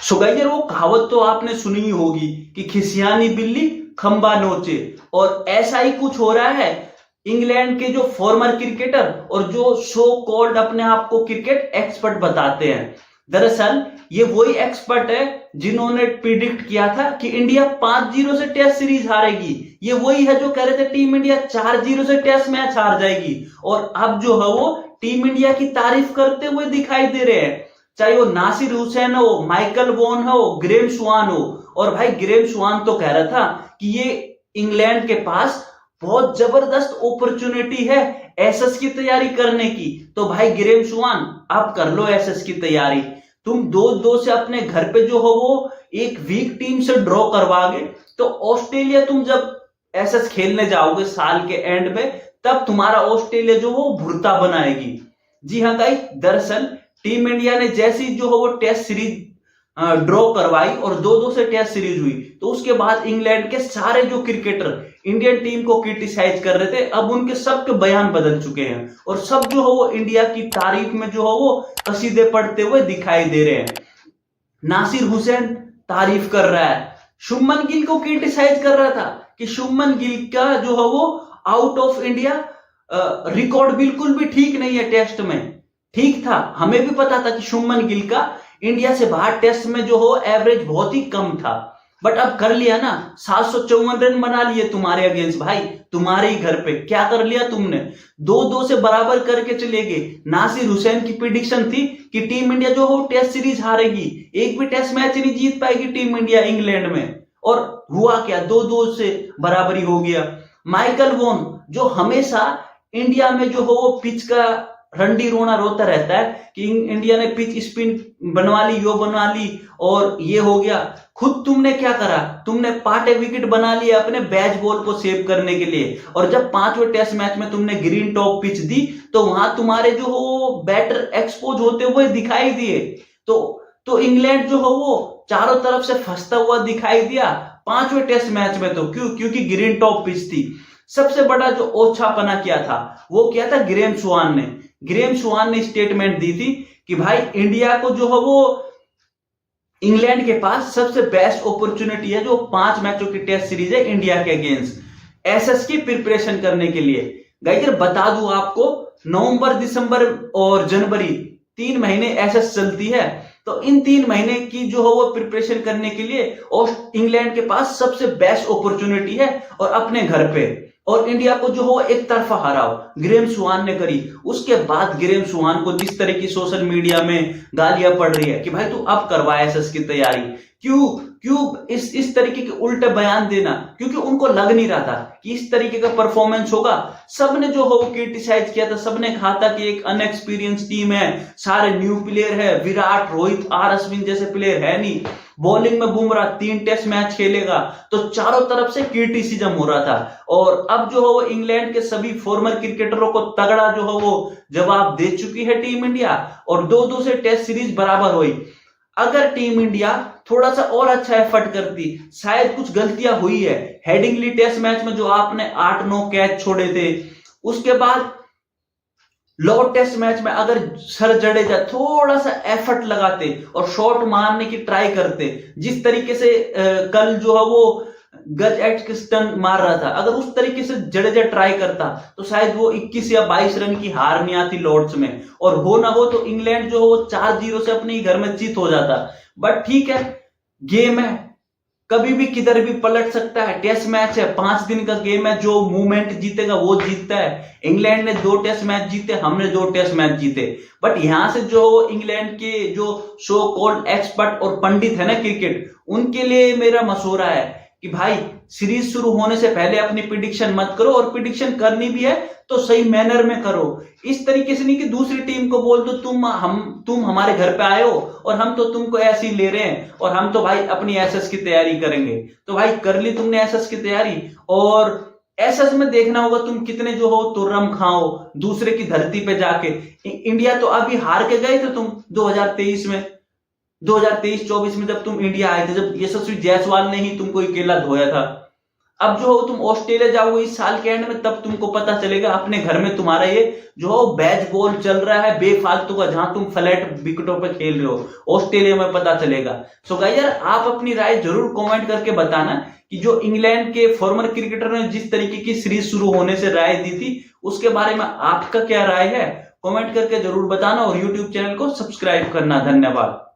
So guys वो कहावत तो आपने सुनी ही होगी कि खिसियानी बिल्ली खंबा नोचे, और ऐसा ही कुछ हो रहा है। इंग्लैंड के जो फॉर्मर क्रिकेटर और जो सो कॉल्ड अपने आप को क्रिकेट एक्सपर्ट बताते हैं, दरअसल ये वही एक्सपर्ट है जिन्होंने प्रिडिक्ट किया था कि इंडिया 5-0 से टेस्ट सीरीज हारेगी। ये वही है जो कह रहे थे टीम इंडिया 4-0 से टेस्ट मैच हार जाएगी, और अब जो है वो टीम इंडिया की तारीफ करते हुए दिखाई दे रहे हैं। चाहे वो नासिर हुसैन हो, माइकल वॉन हो, ग्रेम स्वान हो। और भाई ग्रेम स्वान तो कह रहा था कि ये इंग्लैंड के पास बहुत जबरदस्त अपॉर्चुनिटी है एसएस की तैयारी करने की। तो भाई ग्रेम स्वान, आप कर लो एसएस की तैयारी। तुम 2-2 से अपने घर पे जो हो वो एक वीक टीम से ड्रॉ करवाओगे, तो ऑस्ट्रेलिया तुम जब एसएस खेलने जाओगे साल के एंड में, तब तुम्हारा ऑस्ट्रेलिया जो वो भुरता बनाएगी। जी हाँ गाइस, दरअसल टीम इंडिया ने जैसी जो हो वो टेस्ट सीरीज ड्रॉ करवाई और 2-2 से टेस्ट सीरीज हुई, तो उसके बाद इंग्लैंड के सारे जो क्रिकेटर इंडियन टीम को क्रिटिसाइज कर रहे थे, अब उनके सबके बयान बदल चुके हैं और सब जो हो वो इंडिया की तारीफ में जो हो वो कसीदे पढ़ते हुए दिखाई दे रहे हैं। नासिर हुसैन तारीफ कर रहा है, शुभमन गिल को क्रिटिसाइज कर रहा था कि शुभमन गिल का जो है वो आउट ऑफ इंडिया रिकॉर्ड बिल्कुल भी ठीक नहीं है टेस्ट में। ठीक था, हमें भी पता था कि शुभमन गिल का इंडिया से बाहर टेस्ट में जो हो एवरेज बहुत ही कम था, बट अब कर लिया ना, 754 रन बना लिए तुम्हारे अगेंस्ट भाई, तुम्हारे ही घर पे क्या कर लिया तुमने, 2-2 से बराबर करके चले गए। नासिर हुसैन की प्रिडिक्शन थी कि टीम इंडिया जो हो टेस्ट सीरीज हारेगी, एक भी टेस्ट मैच नहीं जीत पाएगी टीम इंडिया इंग्लैंड में, और हुआ क्या, 2-2 से बराबरी हो गया। माइकल वॉन जो हमेशा इंडिया में जो हो वो पिच का रंडी रोना रोता रहता है कि इंडिया ने पिच स्पिन बनवा ली, यो बनवा ली और ये हो गया, खुद तुमने क्या करा, तुमने पाटे विकेट बना लिए अपने बैच बॉल को सेव करने के लिए, और जब 5वें टेस्ट मैच में तुमने ग्रीन टॉप पिच दी तो वहां तुम्हारे जो हो बैटर एक्सपोज होते हुए दिखाई दिए। तो इंग्लैंड जो हो वो चारों तरफ से फंसता हुआ दिखाई दिया 5वें टेस्ट मैच में। तो क्योंकि ग्रीन टॉप पिच थी। सबसे बड़ा जो ओछापना किया था वो क्या था, ग्रेम स्वान ने स्टेटमेंट दी थी कि भाई इंडिया को जो है वो इंग्लैंड के पास सबसे बेस्ट अपॉर्चुनिटी है जो 5 मैचों की टेस्ट सीरीज है इंडिया के अगेंस्ट एसएस की प्रिपरेशन करने के लिए। गाइस बता दूं आपको, नवंबर, दिसंबर और जनवरी 3 महीने एसएस चलती है, तो इन 3 महीने की जो है वो प्रिपरेशन करने के लिए और इंग्लैंड के पास सबसे बेस्ट अपॉर्चुनिटी है और अपने घर पे, और इंडिया को जो हो एक तरफा हराओ। ग्रेम स्वान ने करी। उसके बाद ग्रेम स्वान को जिस तरह की सोशल मीडिया में गालियां पड़ रही है कि भाई तू अब करवा एसएस की तैयारी, क्यों इस तरीके के उल्टे बयान देना, क्योंकि उनको लग नहीं रहा था कि इस तरीके का परफॉर्मेंस होगा। सबने जो हो क्रिटिसाइज किया था, सबने कहा था कि एक अनएक्सपीरियंस टीम है, सारे न्यू प्लेयर है, विराट, रोहित, आर अश्विन जैसे प्लेयर है नहीं, बॉलिंग में बुमराह 3 टेस्ट मैच खेलेगा, तो चारों तरफ से क्रिटिसिज्म हो रहा था। और अब जो है वो इंग्लैंड के सभी फॉर्मर क्रिकेटरों को तगड़ा जो है वो जवाब दे चुकी है टीम इंडिया, और 2-2 से टेस्ट सीरीज बराबर हुई। अगर टीम इंडिया थोड़ा सा और अच्छा एफर्ट करती, शायद कुछ गलतियां हुई है हेडिंगली टेस्ट मैच में जो आपने 8-9 कैच छोड़े थे, उसके बाद लॉर्ड टेस्ट मैच में अगर सर जडेजा थोड़ा सा एफर्ट लगाते और शॉट मारने की ट्राई करते, जिस तरीके से कल जो है वो गज एटकिंसन मार रहा था, अगर उस तरीके से जडेजा ट्राई करता तो शायद वो 21 या 22 रन की हार नहीं आती लॉर्ड्स में, और हो ना हो तो इंग्लैंड जो वो 4-0 से अपने घर में जीत हो जाता। बट ठीक है, गेम है, कभी भी किधर भी पलट सकता है, टेस्ट मैच है, 5 दिन का गेम है, जो मूवमेंट जीतेगा वो जीतता है। इंग्लैंड ने 2 टेस्ट मैच जीते, हमने 2 टेस्ट मैच जीते, बट यहां से जो इंग्लैंड के जो सो कॉल्ड एक्सपर्ट और पंडित है ना क्रिकेट, उनके लिए मेरा मशवरा है कि भाई सीरीज शुरू होने से पहले अपनी प्रिडिक्शन मत करो, और प्रिडिक्शन करनी भी है तो सही मैनर में करो। इस तरीके से नहीं कि दूसरी टीम को बोल दो तुम हमारे घर पे आए हो और हम तो तुमको ऐसे ही ले रहे हैं और हम तो भाई अपनी एसएस की तैयारी करेंगे। तो भाई कर ली तुमने एसएस की तैयारी, और एसएस में देखना होगा तुम कितने जो हो तुर्रम खाओ दूसरे की धरती पे जाके। इंडिया तो अभी हार के गए थे तुम 2023 में, 2023-24 में जब तुम इंडिया आए थे, जब यशस्वी जायसवाल ने ही तुमको अकेला धोया था। अब जो हो तुम ऑस्ट्रेलिया जाओगे इस साल के एंड में, तब तुमको पता चलेगा अपने घर में तुम्हारा ये जो हो बेसबॉल चल रहा है बेफालतू का, जहां तुम फ्लैट विकेटों पे खेल रहे हो, ऑस्ट्रेलिया में पता चलेगा। सो गाइस यार, आप अपनी राय जरूर कमेंट करके बताना कि जो इंग्लैंड के फॉर्मर क्रिकेटर ने जिस तरीके की सीरीज शुरू होने से राय दी थी, उसके बारे में आपका क्या राय है, कमेंट करके जरूर बताना और यूट्यूब चैनल को सब्सक्राइब करना। धन्यवाद।